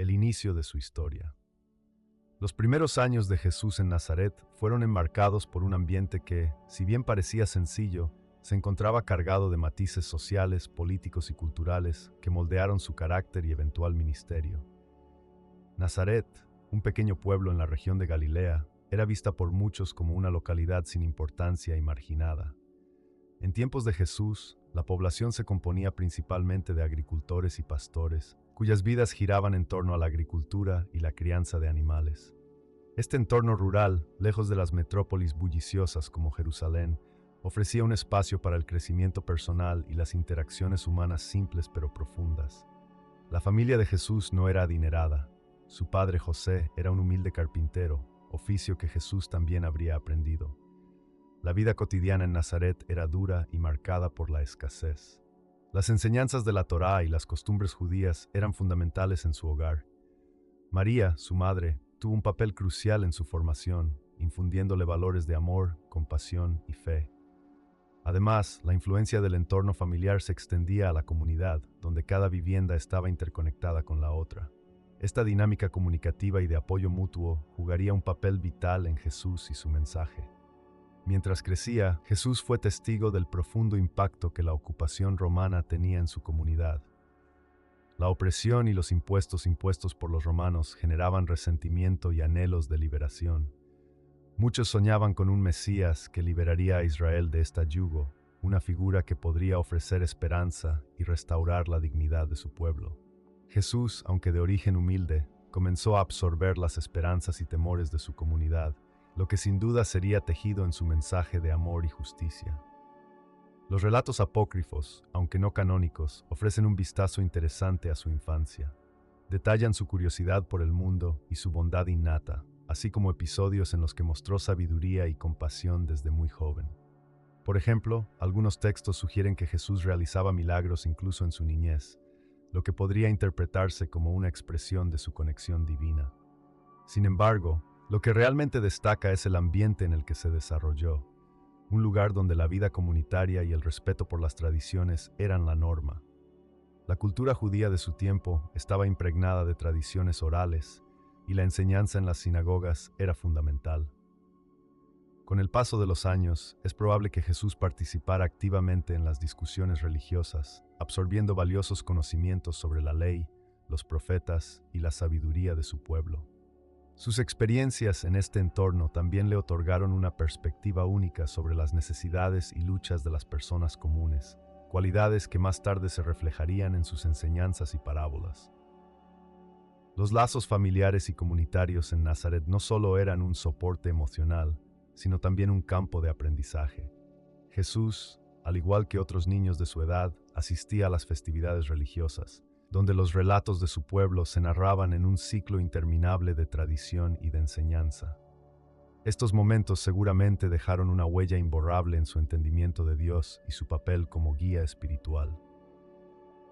el inicio de su historia. Los primeros años de Jesús en Nazaret fueron enmarcados por un ambiente que, si bien parecía sencillo, se encontraba cargado de matices sociales, políticos y culturales que moldearon su carácter y eventual ministerio. Nazaret, un pequeño pueblo en la región de Galilea, era vista por muchos como una localidad sin importancia y marginada. En tiempos de Jesús, la población se componía principalmente de agricultores y pastores, cuyas vidas giraban en torno a la agricultura y la crianza de animales. Este entorno rural, lejos de las metrópolis bulliciosas como Jerusalén, ofrecía un espacio para el crecimiento personal y las interacciones humanas simples pero profundas. La familia de Jesús no era adinerada. Su padre José era un humilde carpintero, oficio que Jesús también habría aprendido. La vida cotidiana en Nazaret era dura y marcada por la escasez. Las enseñanzas de la Torá y las costumbres judías eran fundamentales en su hogar. María, su madre, tuvo un papel crucial en su formación, infundiéndole valores de amor, compasión y fe. Además, la influencia del entorno familiar se extendía a la comunidad, donde cada vivienda estaba interconectada con la otra. Esta dinámica comunicativa y de apoyo mutuo jugaría un papel vital en Jesús y su mensaje. Mientras crecía, Jesús fue testigo del profundo impacto que la ocupación romana tenía en su comunidad. La opresión y los impuestos impuestos por los romanos generaban resentimiento y anhelos de liberación. Muchos soñaban con un Mesías que liberaría a Israel de esta yugo, una figura que podría ofrecer esperanza y restaurar la dignidad de su pueblo. Jesús, aunque de origen humilde, comenzó a absorber las esperanzas y temores de su comunidad, lo que sin duda sería tejido en su mensaje de amor y justicia. Los relatos apócrifos, aunque no canónicos, ofrecen un vistazo interesante a su infancia. Detallan su curiosidad por el mundo y su bondad innata, así como episodios en los que mostró sabiduría y compasión desde muy joven. Por ejemplo, algunos textos sugieren que Jesús realizaba milagros incluso en su niñez, lo que podría interpretarse como una expresión de su conexión divina. Sin embargo, lo que realmente destaca es el ambiente en el que se desarrolló, un lugar donde la vida comunitaria y el respeto por las tradiciones eran la norma. La cultura judía de su tiempo estaba impregnada de tradiciones orales, y la enseñanza en las sinagogas era fundamental. Con el paso de los años, es probable que Jesús participara activamente en las discusiones religiosas, absorbiendo valiosos conocimientos sobre la ley, los profetas y la sabiduría de su pueblo. Sus experiencias en este entorno también le otorgaron una perspectiva única sobre las necesidades y luchas de las personas comunes, cualidades que más tarde se reflejarían en sus enseñanzas y parábolas. Los lazos familiares y comunitarios en Nazaret no solo eran un soporte emocional, sino también un campo de aprendizaje. Jesús, al igual que otros niños de su edad, asistía a las festividades religiosas, donde los relatos de su pueblo se narraban en un ciclo interminable de tradición y de enseñanza. Estos momentos seguramente dejaron una huella imborrable en su entendimiento de Dios y su papel como guía espiritual.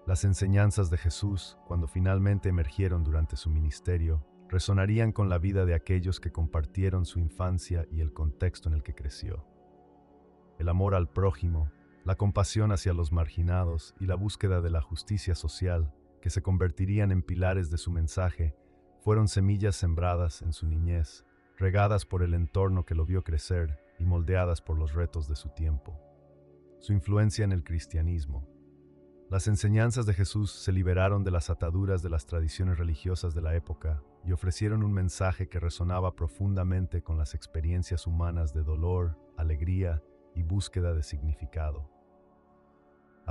Las enseñanzas de Jesús, cuando finalmente emergieron durante su ministerio, resonarían con la vida de aquellos que compartieron su infancia y el contexto en el que creció. El amor al prójimo, la compasión hacia los marginados y la búsqueda de la justicia social, que se convertirían en pilares de su mensaje, fueron semillas sembradas en su niñez, regadas por el entorno que lo vio crecer y moldeadas por los retos de su tiempo. Su influencia en el cristianismo. Las enseñanzas de Jesús se liberaron de las ataduras de las tradiciones religiosas de la época y ofrecieron un mensaje que resonaba profundamente con las experiencias humanas de dolor, alegría y búsqueda de significado.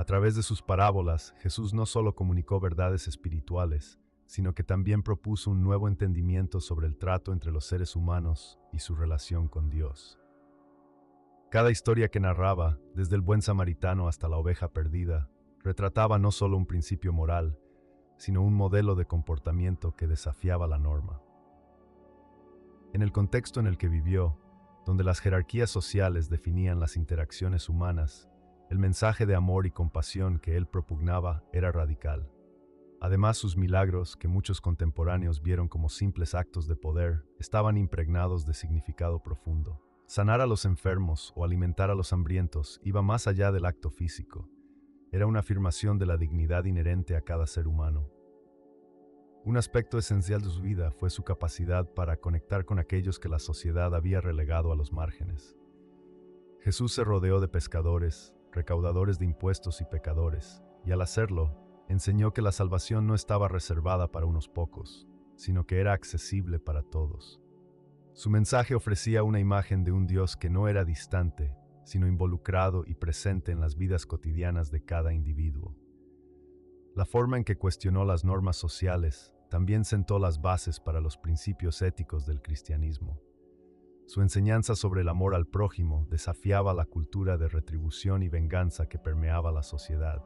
A través de sus parábolas, Jesús no solo comunicó verdades espirituales, sino que también propuso un nuevo entendimiento sobre el trato entre los seres humanos y su relación con Dios. Cada historia que narraba, desde el buen samaritano hasta la oveja perdida, retrataba no solo un principio moral, sino un modelo de comportamiento que desafiaba la norma. En el contexto en el que vivió, donde las jerarquías sociales definían las interacciones humanas, el mensaje de amor y compasión que él propugnaba era radical. Además, sus milagros, que muchos contemporáneos vieron como simples actos de poder, estaban impregnados de significado profundo. Sanar a los enfermos o alimentar a los hambrientos iba más allá del acto físico. Era una afirmación de la dignidad inherente a cada ser humano. Un aspecto esencial de su vida fue su capacidad para conectar con aquellos que la sociedad había relegado a los márgenes. Jesús se rodeó de pescadores, recaudadores de impuestos y pecadores, y al hacerlo, enseñó que la salvación no estaba reservada para unos pocos, sino que era accesible para todos. Su mensaje ofrecía una imagen de un Dios que no era distante, sino involucrado y presente en las vidas cotidianas de cada individuo. La forma en que cuestionó las normas sociales también sentó las bases para los principios éticos del cristianismo. Su enseñanza sobre el amor al prójimo desafiaba la cultura de retribución y venganza que permeaba la sociedad.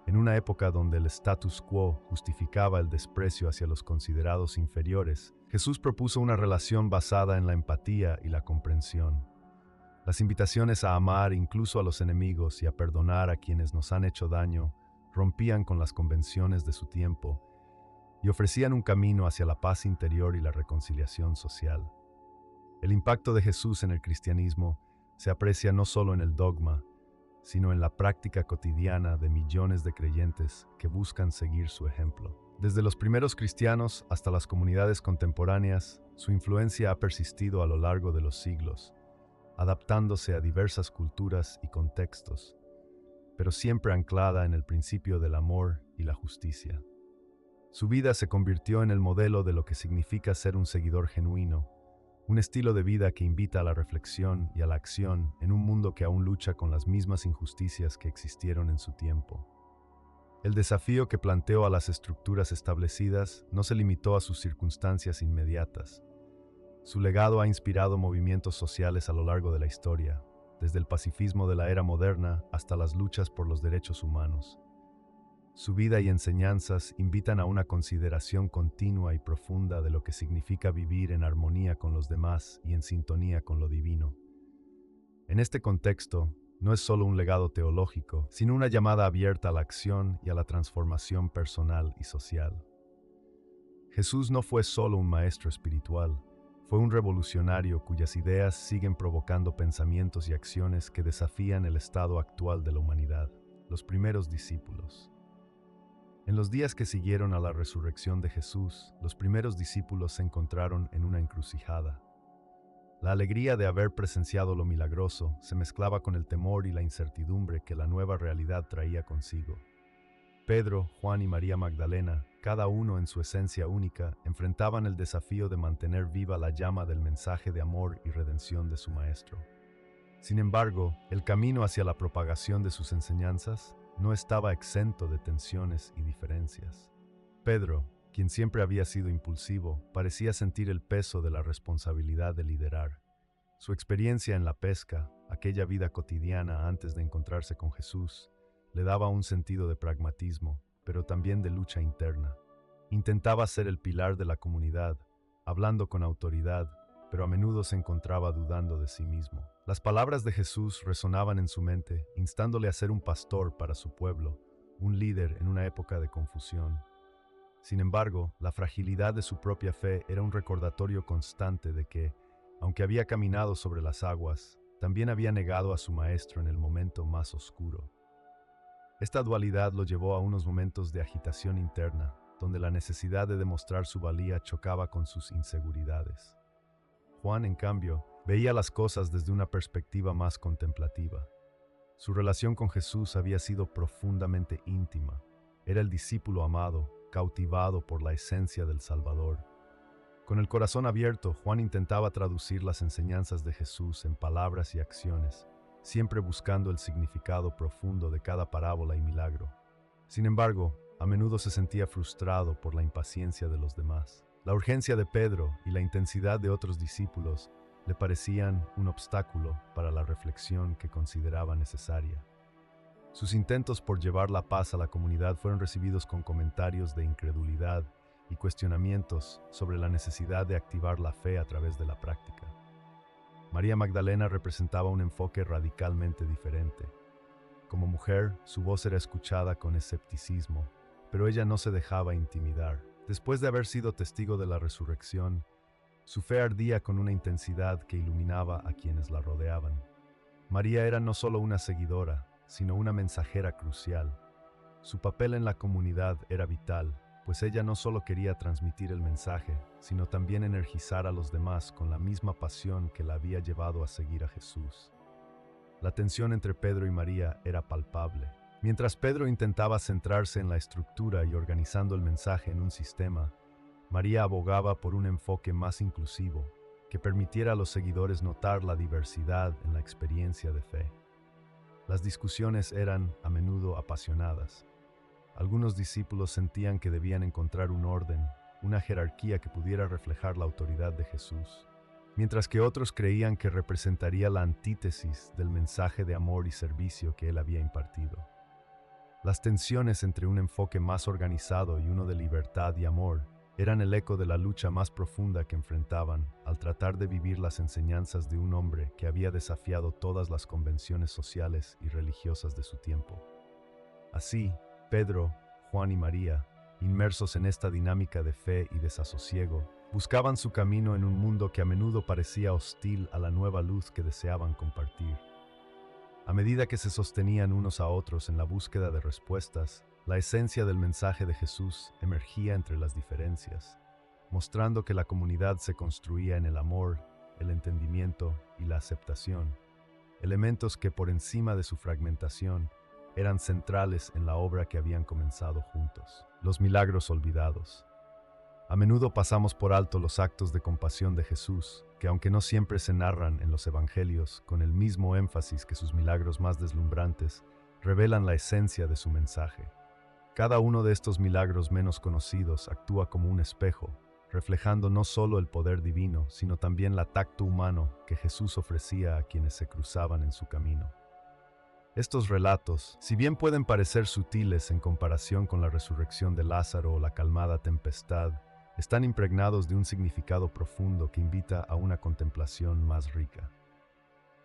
En una época donde el status quo justificaba el desprecio hacia los considerados inferiores, Jesús propuso una relación basada en la empatía y la comprensión. Las invitaciones a amar incluso a los enemigos y a perdonar a quienes nos han hecho daño rompían con las convenciones de su tiempo y ofrecían un camino hacia la paz interior y la reconciliación social. El impacto de Jesús en el cristianismo se aprecia no solo en el dogma, sino en la práctica cotidiana de millones de creyentes que buscan seguir su ejemplo. Desde los primeros cristianos hasta las comunidades contemporáneas, su influencia ha persistido a lo largo de los siglos, adaptándose a diversas culturas y contextos, pero siempre anclada en el principio del amor y la justicia. Su vida se convirtió en el modelo de lo que significa ser un seguidor genuino, un estilo de vida que invita a la reflexión y a la acción en un mundo que aún lucha con las mismas injusticias que existieron en su tiempo. El desafío que planteó a las estructuras establecidas no se limitó a sus circunstancias inmediatas. Su legado ha inspirado movimientos sociales a lo largo de la historia, desde el pacifismo de la era moderna hasta las luchas por los derechos humanos. Su vida y enseñanzas invitan a una consideración continua y profunda de lo que significa vivir en armonía con los demás y en sintonía con lo divino. En este contexto, no es solo un legado teológico, sino una llamada abierta a la acción y a la transformación personal y social. Jesús no fue solo un maestro espiritual, fue un revolucionario cuyas ideas siguen provocando pensamientos y acciones que desafían el estado actual de la humanidad, los primeros discípulos. En los días que siguieron a la resurrección de Jesús, los primeros discípulos se encontraron en una encrucijada. La alegría de haber presenciado lo milagroso se mezclaba con el temor y la incertidumbre que la nueva realidad traía consigo. Pedro, Juan y María Magdalena, cada uno en su esencia única, enfrentaban el desafío de mantener viva la llama del mensaje de amor y redención de su Maestro. Sin embargo, el camino hacia la propagación de sus enseñanzas no estaba exento de tensiones y diferencias. Pedro, quien siempre había sido impulsivo, parecía sentir el peso de la responsabilidad de liderar. Su experiencia en la pesca, aquella vida cotidiana antes de encontrarse con Jesús, le daba un sentido de pragmatismo, pero también de lucha interna. Intentaba ser el pilar de la comunidad, hablando con autoridad, pero a menudo se encontraba dudando de sí mismo. Las palabras de Jesús resonaban en su mente, instándole a ser un pastor para su pueblo, un líder en una época de confusión. Sin embargo, la fragilidad de su propia fe era un recordatorio constante de que, aunque había caminado sobre las aguas, también había negado a su maestro en el momento más oscuro. Esta dualidad lo llevó a unos momentos de agitación interna, donde la necesidad de demostrar su valía chocaba con sus inseguridades. Juan, en cambio, veía las cosas desde una perspectiva más contemplativa. Su relación con Jesús había sido profundamente íntima. Era el discípulo amado, cautivado por la esencia del Salvador. Con el corazón abierto, Juan intentaba traducir las enseñanzas de Jesús en palabras y acciones, siempre buscando el significado profundo de cada parábola y milagro. Sin embargo, a menudo se sentía frustrado por la impaciencia de los demás. La urgencia de Pedro y la intensidad de otros discípulos le parecían un obstáculo para la reflexión que consideraba necesaria. Sus intentos por llevar la paz a la comunidad fueron recibidos con comentarios de incredulidad y cuestionamientos sobre la necesidad de activar la fe a través de la práctica. María Magdalena representaba un enfoque radicalmente diferente. Como mujer, su voz era escuchada con escepticismo, pero ella no se dejaba intimidar. Después de haber sido testigo de la resurrección, su fe ardía con una intensidad que iluminaba a quienes la rodeaban. María era no solo una seguidora, sino una mensajera crucial. Su papel en la comunidad era vital, pues ella no solo quería transmitir el mensaje, sino también energizar a los demás con la misma pasión que la había llevado a seguir a Jesús. La tensión entre Pedro y María era palpable. Mientras Pedro intentaba centrarse en la estructura y organizando el mensaje en un sistema, María abogaba por un enfoque más inclusivo, que permitiera a los seguidores notar la diversidad en la experiencia de fe. Las discusiones eran, a menudo, apasionadas. Algunos discípulos sentían que debían encontrar un orden, una jerarquía que pudiera reflejar la autoridad de Jesús, mientras que otros creían que representaría la antítesis del mensaje de amor y servicio que él había impartido. Las tensiones entre un enfoque más organizado y uno de libertad y amor eran el eco de la lucha más profunda que enfrentaban al tratar de vivir las enseñanzas de un hombre que había desafiado todas las convenciones sociales y religiosas de su tiempo. Así, Pedro, Juan y María, inmersos en esta dinámica de fe y desasosiego, buscaban su camino en un mundo que a menudo parecía hostil a la nueva luz que deseaban compartir. A medida que se sostenían unos a otros en la búsqueda de respuestas, la esencia del mensaje de Jesús emergía entre las diferencias, mostrando que la comunidad se construía en el amor, el entendimiento y la aceptación, elementos que por encima de su fragmentación eran centrales en la obra que habían comenzado juntos. Los milagros olvidados. A menudo pasamos por alto los actos de compasión de Jesús, que aunque no siempre se narran en los evangelios con el mismo énfasis que sus milagros más deslumbrantes, revelan la esencia de su mensaje. Cada uno de estos milagros menos conocidos actúa como un espejo, reflejando no solo el poder divino, sino también el tacto humano que Jesús ofrecía a quienes se cruzaban en su camino. Estos relatos, si bien pueden parecer sutiles en comparación con la resurrección de Lázaro o la calmada tempestad, están impregnados de un significado profundo que invita a una contemplación más rica.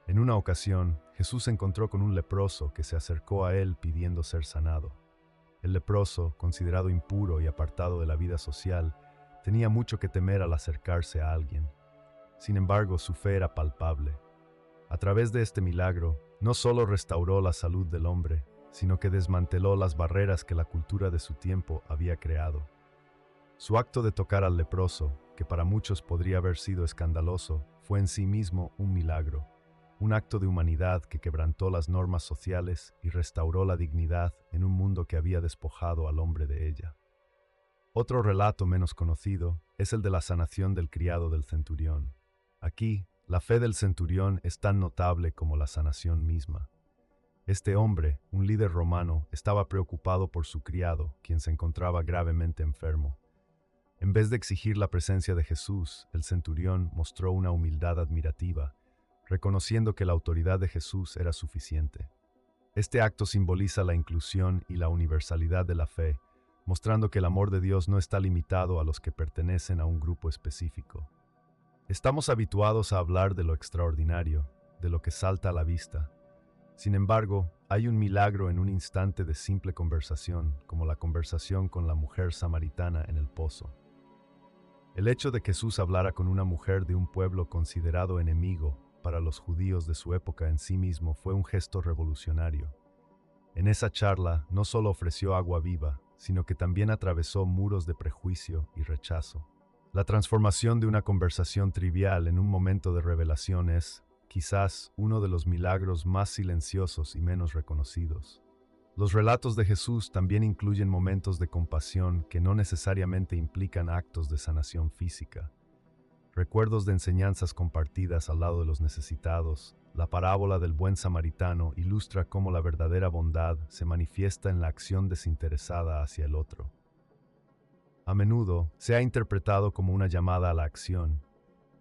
En una ocasión, Jesús se encontró con un leproso que se acercó a él pidiendo ser sanado. El leproso, considerado impuro y apartado de la vida social, tenía mucho que temer al acercarse a alguien. Sin embargo, su fe era palpable. A través de este milagro, no solo restauró la salud del hombre, sino que desmanteló las barreras que la cultura de su tiempo había creado. Su acto de tocar al leproso, que para muchos podría haber sido escandaloso, fue en sí mismo un milagro, un acto de humanidad que quebrantó las normas sociales y restauró la dignidad en un mundo que había despojado al hombre de ella. Otro relato menos conocido es el de la sanación del criado del centurión. Aquí, la fe del centurión es tan notable como la sanación misma. Este hombre, un líder romano, estaba preocupado por su criado, quien se encontraba gravemente enfermo. En vez de exigir la presencia de Jesús, el centurión mostró una humildad admirativa, reconociendo que la autoridad de Jesús era suficiente. Este acto simboliza la inclusión y la universalidad de la fe, mostrando que el amor de Dios no está limitado a los que pertenecen a un grupo específico. Estamos habituados a hablar de lo extraordinario, de lo que salta a la vista. Sin embargo, hay un milagro en un instante de simple conversación, como la conversación con la mujer samaritana en el pozo. El hecho de que Jesús hablara con una mujer de un pueblo considerado enemigo para los judíos de su época en sí mismo fue un gesto revolucionario. En esa charla no solo ofreció agua viva, sino que también atravesó muros de prejuicio y rechazo. La transformación de una conversación trivial en un momento de revelación es, quizás, uno de los milagros más silenciosos y menos reconocidos. Los relatos de Jesús también incluyen momentos de compasión que no necesariamente implican actos de sanación física. Recuerdos de enseñanzas compartidas al lado de los necesitados, la parábola del buen samaritano ilustra cómo la verdadera bondad se manifiesta en la acción desinteresada hacia el otro. A menudo se ha interpretado como una llamada a la acción,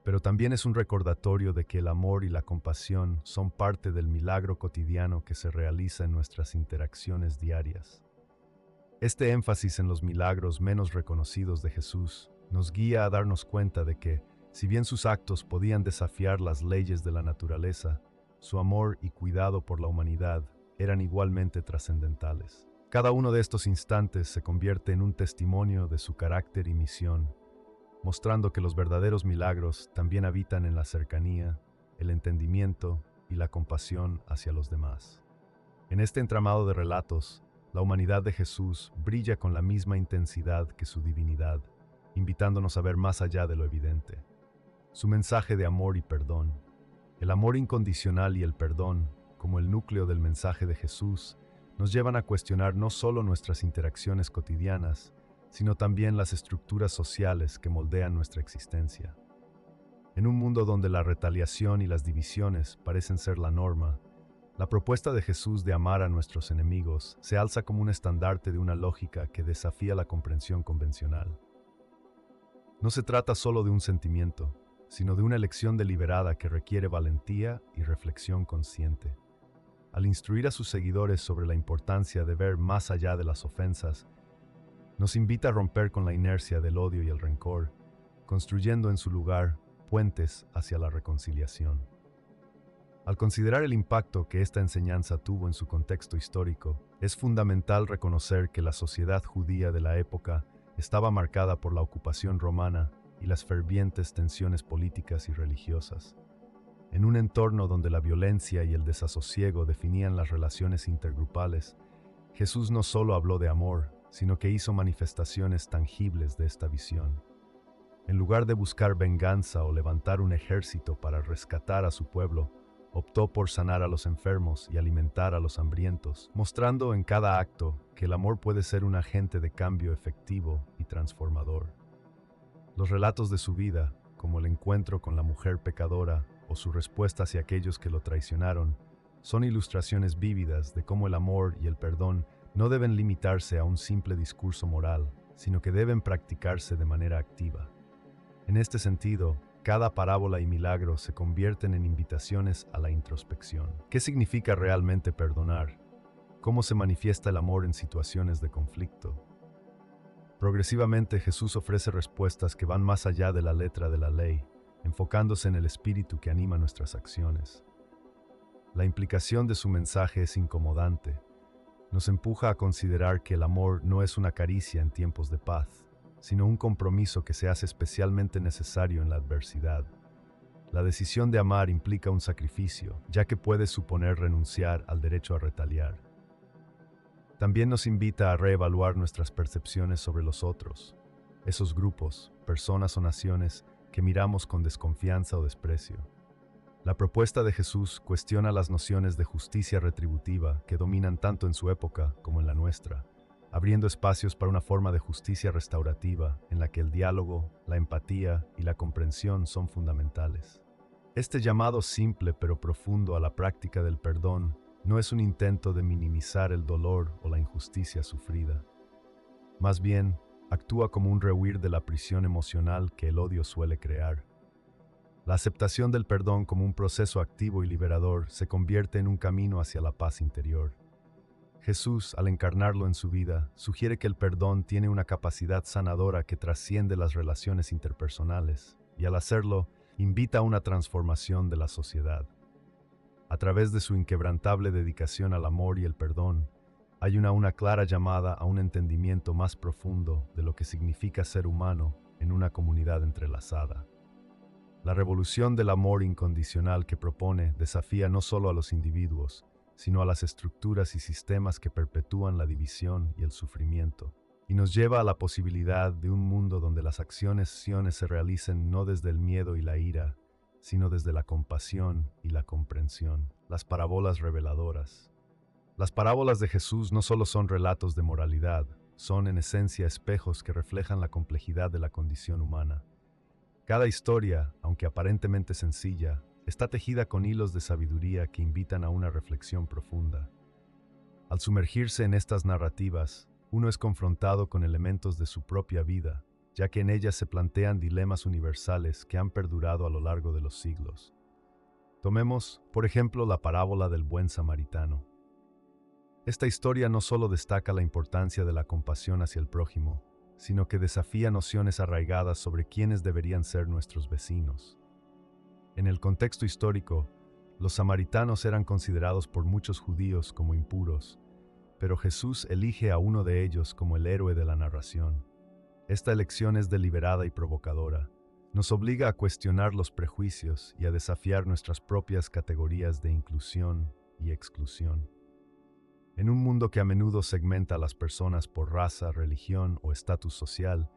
pero también es un recordatorio de que el amor y la compasión son parte del milagro cotidiano que se realiza en nuestras interacciones diarias. Este énfasis en los milagros menos reconocidos de Jesús nos guía a darnos cuenta de que, si bien sus actos podían desafiar las leyes de la naturaleza, su amor y cuidado por la humanidad eran igualmente trascendentales. Cada uno de estos instantes se convierte en un testimonio de su carácter y misión, mostrando que los verdaderos milagros también habitan en la cercanía, el entendimiento y la compasión hacia los demás. En este entramado de relatos, la humanidad de Jesús brilla con la misma intensidad que su divinidad, invitándonos a ver más allá de lo evidente. Su mensaje de amor y perdón, el amor incondicional y el perdón, como el núcleo del mensaje de Jesús, nos llevan a cuestionar no solo nuestras interacciones cotidianas, sino también las estructuras sociales que moldean nuestra existencia. En un mundo donde la retaliación y las divisiones parecen ser la norma, la propuesta de Jesús de amar a nuestros enemigos se alza como un estandarte de una lógica que desafía la comprensión convencional. No se trata solo de un sentimiento, sino de una elección deliberada que requiere valentía y reflexión consciente. Al instruir a sus seguidores sobre la importancia de ver más allá de las ofensas, nos invita a romper con la inercia del odio y el rencor, construyendo en su lugar puentes hacia la reconciliación. Al considerar el impacto que esta enseñanza tuvo en su contexto histórico, es fundamental reconocer que la sociedad judía de la época estaba marcada por la ocupación romana y las fervientes tensiones políticas y religiosas. En un entorno donde la violencia y el desasosiego definían las relaciones intergrupales, Jesús no solo habló de amor, sino que hizo manifestaciones tangibles de esta visión. En lugar de buscar venganza o levantar un ejército para rescatar a su pueblo, optó por sanar a los enfermos y alimentar a los hambrientos, mostrando en cada acto que el amor puede ser un agente de cambio efectivo y transformador. Los relatos de su vida, como el encuentro con la mujer pecadora o su respuesta hacia aquellos que lo traicionaron, son ilustraciones vívidas de cómo el amor y el perdón no deben limitarse a un simple discurso moral, sino que deben practicarse de manera activa. En este sentido, cada parábola y milagro se convierten en invitaciones a la introspección. ¿Qué significa realmente perdonar? ¿Cómo se manifiesta el amor en situaciones de conflicto? Progresivamente Jesús ofrece respuestas que van más allá de la letra de la ley, enfocándose en el espíritu que anima nuestras acciones. La implicación de su mensaje es incomodante. Nos empuja a considerar que el amor no es una caricia en tiempos de paz, sino un compromiso que se hace especialmente necesario en la adversidad. La decisión de amar implica un sacrificio, ya que puede suponer renunciar al derecho a retaliar. También nos invita a reevaluar nuestras percepciones sobre los otros, esos grupos, personas o naciones que miramos con desconfianza o desprecio. La propuesta de Jesús cuestiona las nociones de justicia retributiva que dominan tanto en su época como en la nuestra, abriendo espacios para una forma de justicia restaurativa en la que el diálogo, la empatía y la comprensión son fundamentales. Este llamado simple pero profundo a la práctica del perdón no es un intento de minimizar el dolor o la injusticia sufrida. Más bien, actúa como un rehuir de la prisión emocional que el odio suele crear. La aceptación del perdón como un proceso activo y liberador se convierte en un camino hacia la paz interior. Jesús, al encarnarlo en su vida, sugiere que el perdón tiene una capacidad sanadora que trasciende las relaciones interpersonales y, al hacerlo, invita a una transformación de la sociedad. A través de su inquebrantable dedicación al amor y el perdón, hay una clara llamada a un entendimiento más profundo de lo que significa ser humano en una comunidad entrelazada. La revolución del amor incondicional que propone desafía no solo a los individuos, sino a las estructuras y sistemas que perpetúan la división y el sufrimiento, y nos lleva a la posibilidad de un mundo donde las acciones se realicen no desde el miedo y la ira, sino desde la compasión y la comprensión. Las parábolas reveladoras. Las parábolas de Jesús no solo son relatos de moralidad, son en esencia espejos que reflejan la complejidad de la condición humana. Cada historia, aunque aparentemente sencilla, está tejida con hilos de sabiduría que invitan a una reflexión profunda. Al sumergirse en estas narrativas, uno es confrontado con elementos de su propia vida, ya que en ellas se plantean dilemas universales que han perdurado a lo largo de los siglos. Tomemos, por ejemplo, la parábola del buen samaritano. Esta historia no solo destaca la importancia de la compasión hacia el prójimo, sino que desafía nociones arraigadas sobre quiénes deberían ser nuestros vecinos. En el contexto histórico, los samaritanos eran considerados por muchos judíos como impuros, pero Jesús elige a uno de ellos como el héroe de la narración. Esta elección es deliberada y provocadora. Nos obliga a cuestionar los prejuicios y a desafiar nuestras propias categorías de inclusión y exclusión. En un mundo que a menudo segmenta a las personas por raza, religión o estatus social,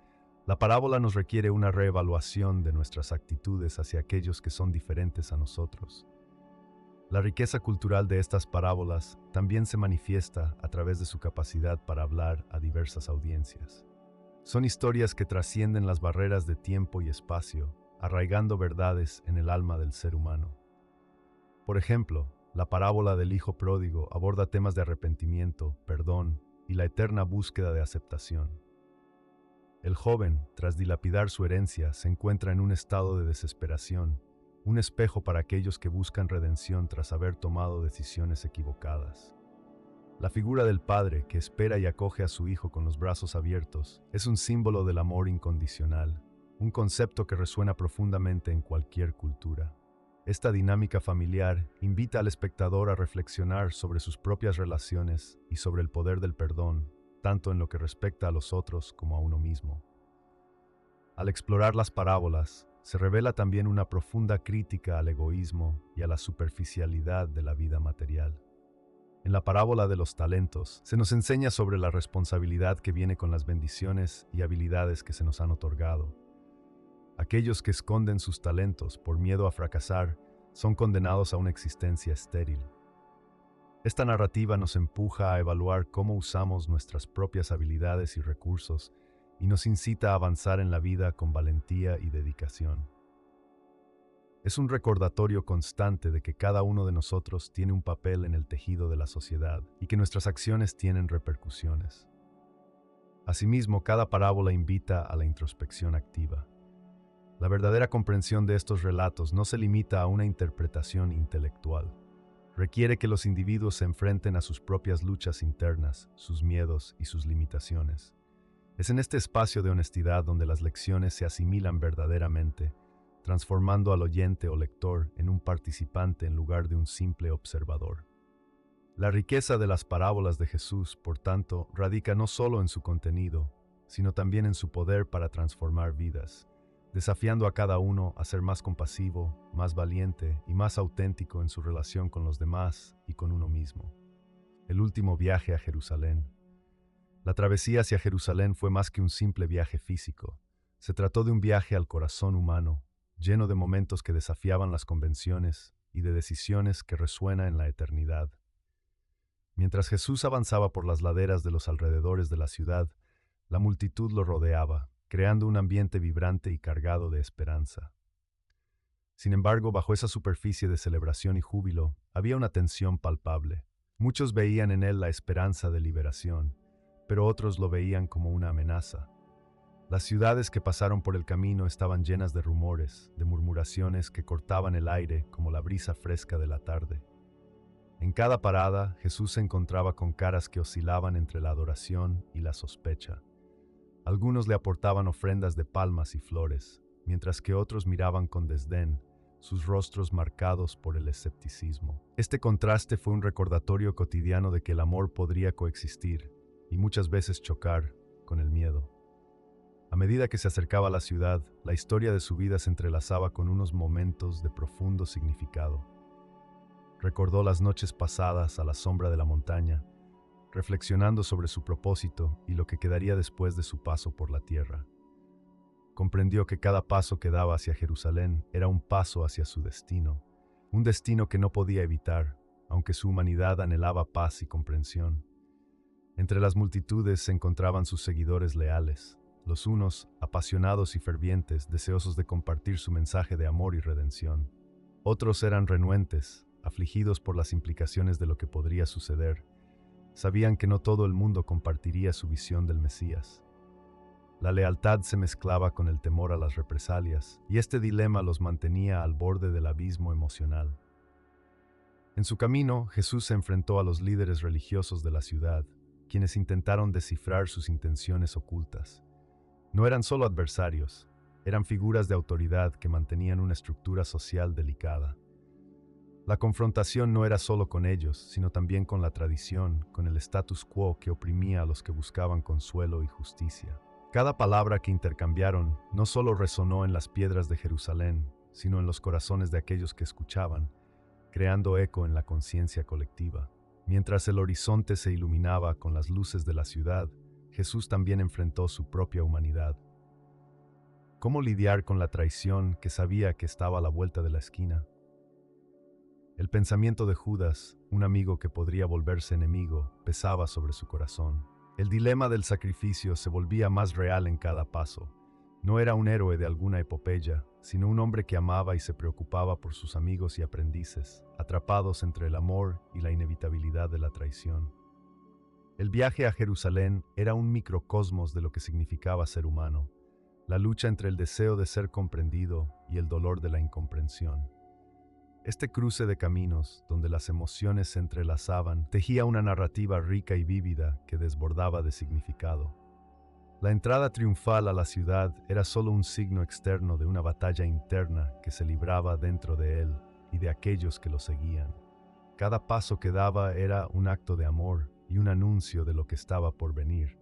la parábola nos requiere una reevaluación de nuestras actitudes hacia aquellos que son diferentes a nosotros. La riqueza cultural de estas parábolas también se manifiesta a través de su capacidad para hablar a diversas audiencias. Son historias que trascienden las barreras de tiempo y espacio, arraigando verdades en el alma del ser humano. Por ejemplo, la parábola del hijo pródigo aborda temas de arrepentimiento, perdón y la eterna búsqueda de aceptación. El joven, tras dilapidar su herencia, se encuentra en un estado de desesperación, un espejo para aquellos que buscan redención tras haber tomado decisiones equivocadas. La figura del padre, que espera y acoge a su hijo con los brazos abiertos, es un símbolo del amor incondicional, un concepto que resuena profundamente en cualquier cultura. Esta dinámica familiar invita al espectador a reflexionar sobre sus propias relaciones y sobre el poder del perdón, tanto en lo que respecta a los otros como a uno mismo. Al explorar las parábolas, se revela también una profunda crítica al egoísmo y a la superficialidad de la vida material. En la parábola de los talentos, se nos enseña sobre la responsabilidad que viene con las bendiciones y habilidades que se nos han otorgado. Aquellos que esconden sus talentos por miedo a fracasar son condenados a una existencia estéril. Esta narrativa nos empuja a evaluar cómo usamos nuestras propias habilidades y recursos y nos incita a avanzar en la vida con valentía y dedicación. Es un recordatorio constante de que cada uno de nosotros tiene un papel en el tejido de la sociedad y que nuestras acciones tienen repercusiones. Asimismo, cada parábola invita a la introspección activa. La verdadera comprensión de estos relatos no se limita a una interpretación intelectual. Requiere que los individuos se enfrenten a sus propias luchas internas, sus miedos y sus limitaciones. Es en este espacio de honestidad donde las lecciones se asimilan verdaderamente, transformando al oyente o lector en un participante en lugar de un simple observador. La riqueza de las parábolas de Jesús, por tanto, radica no solo en su contenido, sino también en su poder para transformar vidas, desafiando a cada uno a ser más compasivo, más valiente y más auténtico en su relación con los demás y con uno mismo. El último viaje a Jerusalén. La travesía hacia Jerusalén fue más que un simple viaje físico. Se trató de un viaje al corazón humano, lleno de momentos que desafiaban las convenciones y de decisiones que resuenan en la eternidad. Mientras Jesús avanzaba por las laderas de los alrededores de la ciudad, la multitud lo rodeaba, creando un ambiente vibrante y cargado de esperanza. Sin embargo, bajo esa superficie de celebración y júbilo, había una tensión palpable. Muchos veían en él la esperanza de liberación, pero otros lo veían como una amenaza. Las ciudades que pasaron por el camino estaban llenas de rumores, de murmuraciones que cortaban el aire como la brisa fresca de la tarde. En cada parada, Jesús se encontraba con caras que oscilaban entre la adoración y la sospecha. Algunos le aportaban ofrendas de palmas y flores, mientras que otros miraban con desdén, sus rostros marcados por el escepticismo. Este contraste fue un recordatorio cotidiano de que el amor podría coexistir, y muchas veces chocar, con el miedo. A medida que se acercaba a la ciudad, la historia de su vida se entrelazaba con unos momentos de profundo significado. Recordó las noches pasadas a la sombra de la montaña, reflexionando sobre su propósito y lo que quedaría después de su paso por la tierra. Comprendió que cada paso que daba hacia Jerusalén era un paso hacia su destino, un destino que no podía evitar, aunque su humanidad anhelaba paz y comprensión. Entre las multitudes se encontraban sus seguidores leales, los unos apasionados y fervientes, deseosos de compartir su mensaje de amor y redención. Otros eran renuentes, afligidos por las implicaciones de lo que podría suceder. Sabían que no todo el mundo compartiría su visión del Mesías. La lealtad se mezclaba con el temor a las represalias, y este dilema los mantenía al borde del abismo emocional. En su camino, Jesús se enfrentó a los líderes religiosos de la ciudad, quienes intentaron descifrar sus intenciones ocultas. No eran solo adversarios, eran figuras de autoridad que mantenían una estructura social delicada. La confrontación no era solo con ellos, sino también con la tradición, con el status quo que oprimía a los que buscaban consuelo y justicia. Cada palabra que intercambiaron no solo resonó en las piedras de Jerusalén, sino en los corazones de aquellos que escuchaban, creando eco en la conciencia colectiva. Mientras el horizonte se iluminaba con las luces de la ciudad, Jesús también enfrentó su propia humanidad. ¿Cómo lidiar con la traición que sabía que estaba a la vuelta de la esquina? El pensamiento de Judas, un amigo que podría volverse enemigo, pesaba sobre su corazón. El dilema del sacrificio se volvía más real en cada paso. No era un héroe de alguna epopeya, sino un hombre que amaba y se preocupaba por sus amigos y aprendices, atrapados entre el amor y la inevitabilidad de la traición. El viaje a Jerusalén era un microcosmos de lo que significaba ser humano, la lucha entre el deseo de ser comprendido y el dolor de la incomprensión. Este cruce de caminos, donde las emociones se entrelazaban, tejía una narrativa rica y vívida que desbordaba de significado. La entrada triunfal a la ciudad era solo un signo externo de una batalla interna que se libraba dentro de él y de aquellos que lo seguían. Cada paso que daba era un acto de amor y un anuncio de lo que estaba por venir,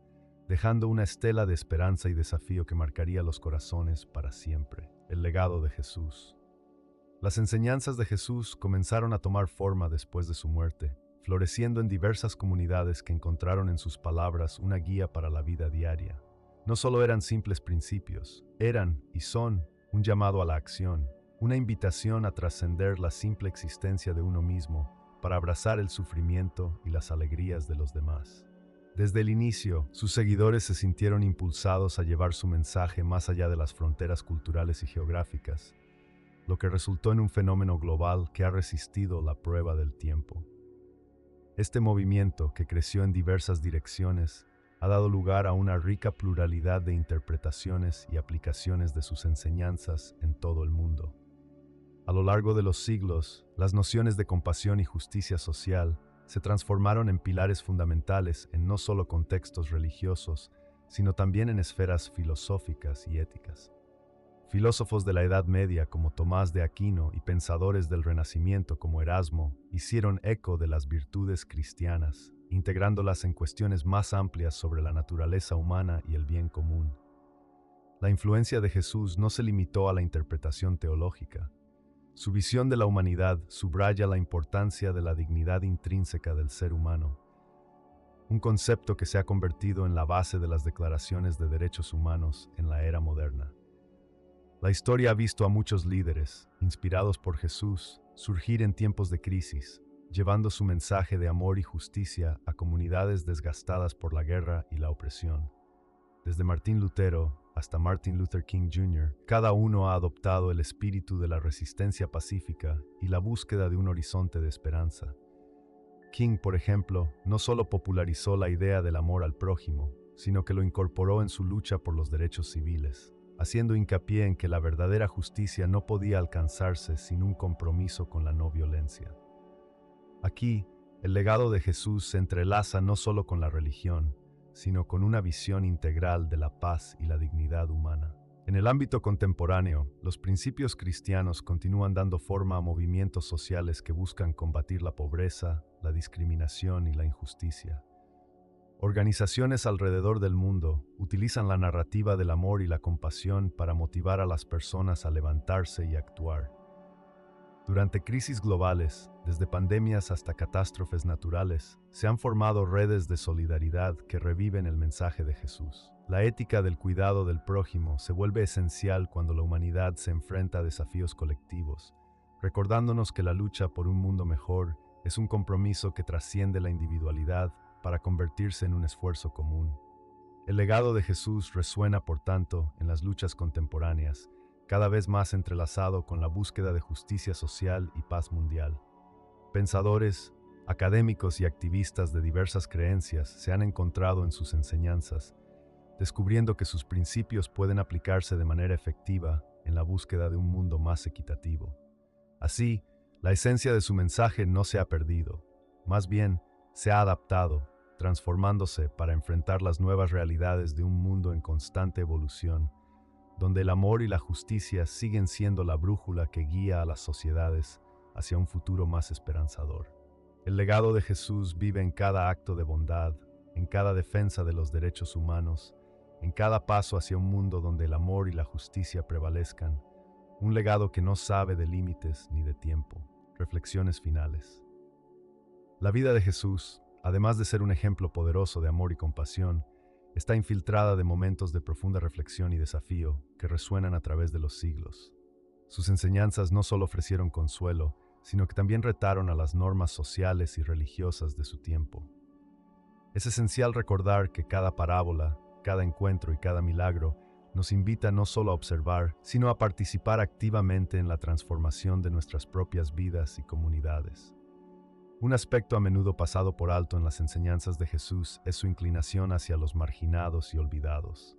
dejando una estela de esperanza y desafío que marcaría los corazones para siempre. El legado de Jesús. Las enseñanzas de Jesús comenzaron a tomar forma después de su muerte, floreciendo en diversas comunidades que encontraron en sus palabras una guía para la vida diaria. No solo eran simples principios, eran y son un llamado a la acción, una invitación a trascender la simple existencia de uno mismo para abrazar el sufrimiento y las alegrías de los demás. Desde el inicio, sus seguidores se sintieron impulsados a llevar su mensaje más allá de las fronteras culturales y geográficas, lo que resultó en un fenómeno global que ha resistido la prueba del tiempo. Este movimiento, que creció en diversas direcciones, ha dado lugar a una rica pluralidad de interpretaciones y aplicaciones de sus enseñanzas en todo el mundo. A lo largo de los siglos, las nociones de compasión y justicia social se transformaron en pilares fundamentales en no solo contextos religiosos, sino también en esferas filosóficas y éticas. Filósofos de la Edad Media como Tomás de Aquino y pensadores del Renacimiento como Erasmo hicieron eco de las virtudes cristianas, integrándolas en cuestiones más amplias sobre la naturaleza humana y el bien común. La influencia de Jesús no se limitó a la interpretación teológica. Su visión de la humanidad subraya la importancia de la dignidad intrínseca del ser humano, un concepto que se ha convertido en la base de las declaraciones de derechos humanos en la era moderna. La historia ha visto a muchos líderes, inspirados por Jesús, surgir en tiempos de crisis, llevando su mensaje de amor y justicia a comunidades desgastadas por la guerra y la opresión. Desde Martín Lutero hasta Martin Luther King Jr., cada uno ha adoptado el espíritu de la resistencia pacífica y la búsqueda de un horizonte de esperanza. King, por ejemplo, no solo popularizó la idea del amor al prójimo, sino que lo incorporó en su lucha por los derechos civiles, haciendo hincapié en que la verdadera justicia no podía alcanzarse sin un compromiso con la no violencia. Aquí, el legado de Jesús se entrelaza no solo con la religión, sino con una visión integral de la paz y la dignidad humana. En el ámbito contemporáneo, los principios cristianos continúan dando forma a movimientos sociales que buscan combatir la pobreza, la discriminación y la injusticia. Organizaciones alrededor del mundo utilizan la narrativa del amor y la compasión para motivar a las personas a levantarse y actuar. Durante crisis globales, desde pandemias hasta catástrofes naturales, se han formado redes de solidaridad que reviven el mensaje de Jesús. La ética del cuidado del prójimo se vuelve esencial cuando la humanidad se enfrenta a desafíos colectivos, recordándonos que la lucha por un mundo mejor es un compromiso que trasciende la individualidad para convertirse en un esfuerzo común. El legado de Jesús resuena, por tanto, en las luchas contemporáneas, cada vez más entrelazado con la búsqueda de justicia social y paz mundial. Pensadores, académicos y activistas de diversas creencias se han encontrado en sus enseñanzas, descubriendo que sus principios pueden aplicarse de manera efectiva en la búsqueda de un mundo más equitativo. Así, la esencia de su mensaje no se ha perdido, más bien, se ha adaptado, transformándose para enfrentar las nuevas realidades de un mundo en constante evolución, donde el amor y la justicia siguen siendo la brújula que guía a las sociedades hacia un futuro más esperanzador. El legado de Jesús vive en cada acto de bondad, en cada defensa de los derechos humanos, en cada paso hacia un mundo donde el amor y la justicia prevalezcan, un legado que no sabe de límites ni de tiempo. Reflexiones finales. La vida de Jesús, además de ser un ejemplo poderoso de amor y compasión, está infiltrada de momentos de profunda reflexión y desafío que resuenan a través de los siglos. Sus enseñanzas no solo ofrecieron consuelo, sino que también retaron a las normas sociales y religiosas de su tiempo. Es esencial recordar que cada parábola, cada encuentro y cada milagro nos invita no solo a observar, sino a participar activamente en la transformación de nuestras propias vidas y comunidades. Un aspecto a menudo pasado por alto en las enseñanzas de Jesús es su inclinación hacia los marginados y olvidados.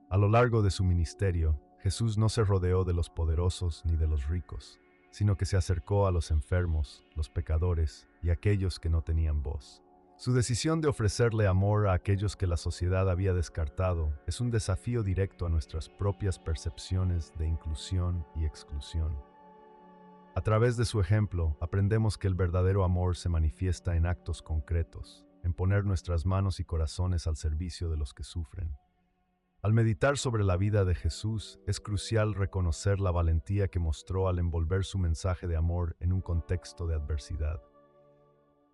A lo largo de su ministerio, Jesús no se rodeó de los poderosos ni de los ricos, sino que se acercó a los enfermos, los pecadores y aquellos que no tenían voz. Su decisión de ofrecerle amor a aquellos que la sociedad había descartado es un desafío directo a nuestras propias percepciones de inclusión y exclusión. A través de su ejemplo, aprendemos que el verdadero amor se manifiesta en actos concretos, en poner nuestras manos y corazones al servicio de los que sufren. Al meditar sobre la vida de Jesús, es crucial reconocer la valentía que mostró al envolver su mensaje de amor en un contexto de adversidad.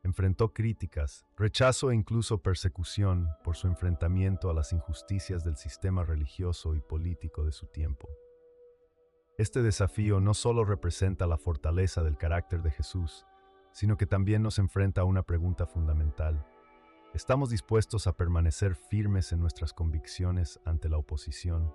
Enfrentó críticas, rechazo e incluso persecución por su enfrentamiento a las injusticias del sistema religioso y político de su tiempo. Este desafío no solo representa la fortaleza del carácter de Jesús, sino que también nos enfrenta a una pregunta fundamental. ¿Estamos dispuestos a permanecer firmes en nuestras convicciones ante la oposición?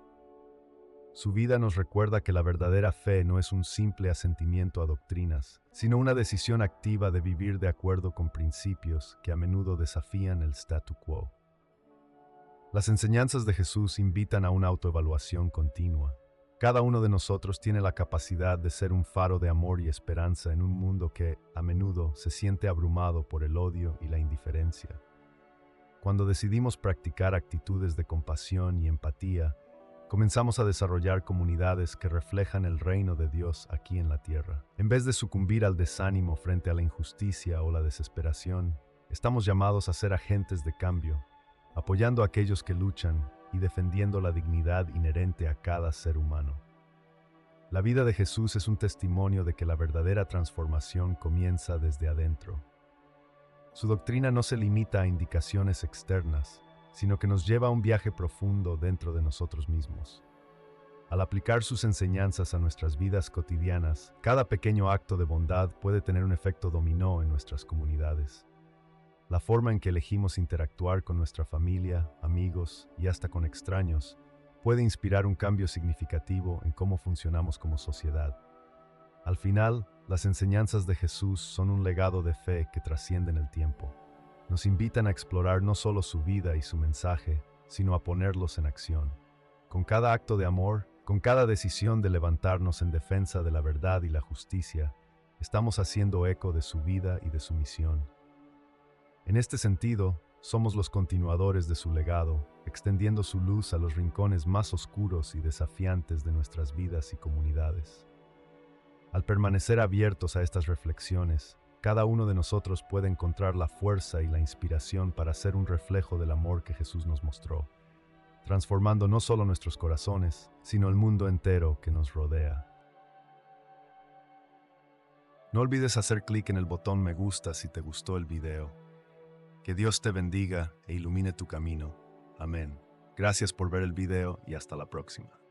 Su vida nos recuerda que la verdadera fe no es un simple asentimiento a doctrinas, sino una decisión activa de vivir de acuerdo con principios que a menudo desafían el statu quo. Las enseñanzas de Jesús invitan a una autoevaluación continua. Cada uno de nosotros tiene la capacidad de ser un faro de amor y esperanza en un mundo que, a menudo, se siente abrumado por el odio y la indiferencia. Cuando decidimos practicar actitudes de compasión y empatía, comenzamos a desarrollar comunidades que reflejan el reino de Dios aquí en la tierra. En vez de sucumbir al desánimo frente a la injusticia o la desesperación, estamos llamados a ser agentes de cambio, apoyando a aquellos que luchan y defendiendo la dignidad inherente a cada ser humano. La vida de Jesús es un testimonio de que la verdadera transformación comienza desde adentro. Su doctrina no se limita a indicaciones externas, sino que nos lleva a un viaje profundo dentro de nosotros mismos. Al aplicar sus enseñanzas a nuestras vidas cotidianas, cada pequeño acto de bondad puede tener un efecto dominó en nuestras comunidades. La forma en que elegimos interactuar con nuestra familia, amigos y hasta con extraños puede inspirar un cambio significativo en cómo funcionamos como sociedad. Al final, las enseñanzas de Jesús son un legado de fe que trasciende en el tiempo. Nos invitan a explorar no solo su vida y su mensaje, sino a ponerlos en acción. Con cada acto de amor, con cada decisión de levantarnos en defensa de la verdad y la justicia, estamos haciendo eco de su vida y de su misión. En este sentido, somos los continuadores de su legado, extendiendo su luz a los rincones más oscuros y desafiantes de nuestras vidas y comunidades. Al permanecer abiertos a estas reflexiones, cada uno de nosotros puede encontrar la fuerza y la inspiración para ser un reflejo del amor que Jesús nos mostró, transformando no solo nuestros corazones, sino el mundo entero que nos rodea. No olvides hacer clic en el botón me gusta si te gustó el video. Que Dios te bendiga e ilumine tu camino. Amén. Gracias por ver el video y hasta la próxima.